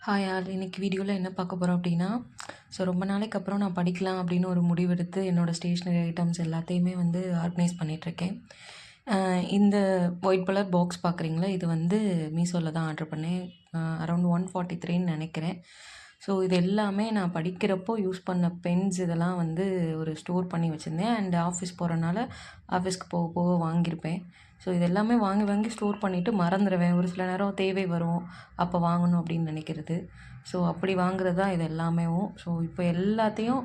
Hi all இன்னைக்கு வீடியோவில் என்ன பார்க்க போகிறோம் அப்படின்னா ரொம்ப நாளைக்கு அப்புறம் நான் படிக்கலாம் அப்படின்னு ஒரு முடிவெடுத்து என்னோடய ஸ்டேஷ்னரி ஐட்டம்ஸ் எல்லாத்தையுமே வந்து ஆர்கனைஸ் பண்ணிகிட்ருக்கேன். இந்த ஒயிட் கலர் பாக்ஸ் பார்க்குறீங்களா, இது வந்து மீஷோவில் தான் ஆர்டர் பண்ணேன். அரௌண்ட் 143ன்னு நினைக்கிறேன். ஸோ இது எல்லாமே நான் படிக்கிறப்போ யூஸ் பண்ண பென்ஸ் இதெல்லாம் வந்து ஒரு ஸ்டோர் பண்ணி வச்சுருந்தேன். அண்ட் ஆஃபீஸ் போகிறனால ஆஃபீஸ்க்கு போக போக வாங்கியிருப்பேன். ஸோ இது எல்லாமே வாங்கி வாங்கி ஸ்டோர் பண்ணிவிட்டு மறந்துடுவேன். ஒரு சில நேரம் தேவை வரும், அப்போ வாங்கணும் அப்படின்னு நினைக்கிறது. ஸோ அப்படி வாங்குறது தான் இது எல்லாமேவும். ஸோ இப்போ எல்லாத்தையும்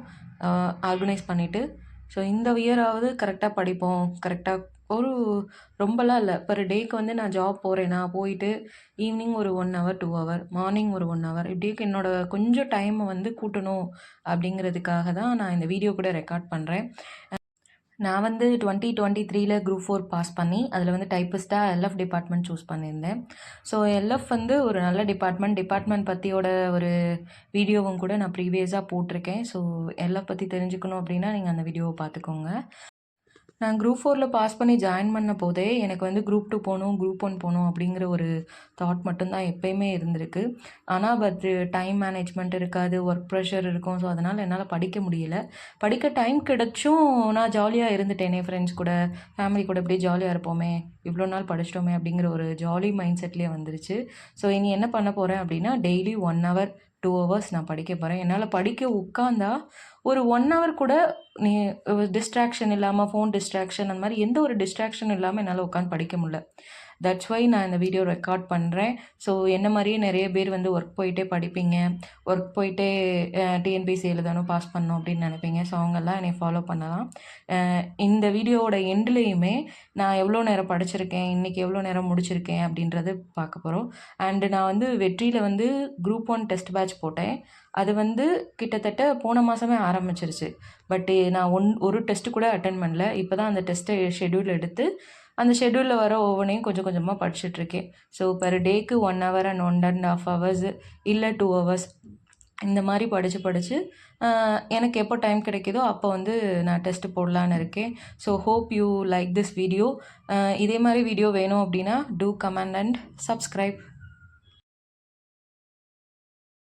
ஆர்கனைஸ் பண்ணிவிட்டு, ஸோ இந்த இயராவது கரெக்டாக படிப்போம், கரெக்டாக ஒரு ரொம்பலாம் இல்லை, பெர் டேக்கு வந்து நான் ஜாப் போகிறேன்னா போயிட்டு ஈவினிங் ஒரு 1 ஹவர் 2 ஹவர், மார்னிங் ஒரு 1 ஹவர், இப்படியே என்னோடய கொஞ்சம் டைமை வந்து கூட்டணும் அப்படிங்கிறதுக்காக தான் நான் இந்த வீடியோ கூட ரெக்கார்ட் பண்ணுறேன். நான் வந்து 2023ல் குரூப் 4 பாஸ் பண்ணி அதில் வந்து டைப்பிஸ்ட்டாக எல்எஃப் டிபார்ட்மெண்ட் சூஸ் பண்ணியிருந்தேன். ஸோ எல்எஃப் வந்து ஒரு நல்ல டிபார்ட்மெண்ட் பற்றியோட ஒரு வீடியோவும் கூட நான் ப்ரீவியஸாக போட்டிருக்கேன். ஸோ எல்எஃப் பற்றி தெரிஞ்சுக்கணும் அப்படின்னா நீங்கள் அந்த வீடியோவை பார்த்துக்கோங்க. நான் குரூப் 4ல் பாஸ் பண்ணி ஜாயின் பண்ண போதே எனக்கு வந்து குரூப் 2 போகணும், குரூப் 1 போகணும் அப்படிங்கிற ஒரு தாட் மட்டும்தான் எப்போயுமே இருந்திருக்கு. ஆனால் டைம் மேனேஜ்மெண்ட் இருக்காது, ஒர்க் ப்ரெஷர் இருக்கும். ஸோ அதனால் என்னால் படிக்க முடியல. படிக்க டைம் கிடச்சும் நான் ஜாலியாக இருந்துட்டேனே, ஃப்ரெண்ட்ஸ் கூட ஃபேமிலி கூட இப்படியே ஜாலியாக இருப்போமே, இவ்வளோ நாள் படிச்சிட்டோமே அப்படிங்கிற ஒரு ஜாலி மைண்ட் செட்லேயே வந்துருச்சு. ஸோ இனி என்ன பண்ண போகிறேன் அப்படின்னா, டெய்லி 1 ஹவர் 2 ஹவர்ஸ் நான் படிக்க போகிறேன். என்னால் படிக்க உட்காந்தா ஒரு 1 ஹவர் கூட நீ டிஸ்ட்ராக்ஷன் இல்லாமல், ஃபோன் டிஸ்ட்ராக்ஷன் அந்த மாதிரி எந்த ஒரு டிஸ்ட்ராக்ஷன் இல்லாமல் என்னால் உட்காந்து படிக்க முடியல. தட்ஸ் வை நான் இந்த வீடியோ ரெக்கார்ட் பண்ணுறேன். ஸோ என்ன மாதிரியே நிறைய பேர் வந்து ஒர்க் போயிட்டே படிப்பீங்க, ஒர்க் போயிட்டே டிஎன்பிஎஸ்சி எழுதணும், பாஸ் பண்ணணும் அப்படின்னு நினைப்பீங்க. ஸோ அவங்கெல்லாம் என்னை ஃபாலோ பண்ணலாம். இந்த வீடியோவோட எண்ட்லேயுமே நான் எவ்வளோ நேரம் படிச்சிருக்கேன், இன்றைக்கி எவ்வளோ நேரம் முடிச்சிருக்கேன் அப்படின்றது பார்க்க போகிறோம். அண்டு நான் வந்து வெற்றியில் வந்து குரூப் 1 டெஸ்ட் பேட்ச் போட்டேன். அது வந்து கிட்டத்தட்ட போன மாதமே ஆரம்பிச்சிருச்சு. பட்டு நான் ஒரு டெஸ்ட்டு கூட அட்டன் பண்ணல. இப்போ தான் அந்த டெஸ்ட்டை ஷெட்யூல் எடுத்து அந்த ஷெட்யூலில் வர ஒவ்வொன்றையும் கொஞ்சம் கொஞ்சமாக படிச்சுட்ருக்கேன். So per day 1 hour and 1.5 hours இல்லை 2 ஹவர்ஸ் இந்த மாதிரி படித்து எனக்கு எப்போ டைம் கிடைக்குதோ அப்போ வந்து நான் டெஸ்ட்டு போடலான்னு இருக்கேன். So hope you like this video. இதே மாதிரி வீடியோ வேணும் அப்படின்னா டூ கமெண்ட் அண்ட் சப்ஸ்கிரைப்.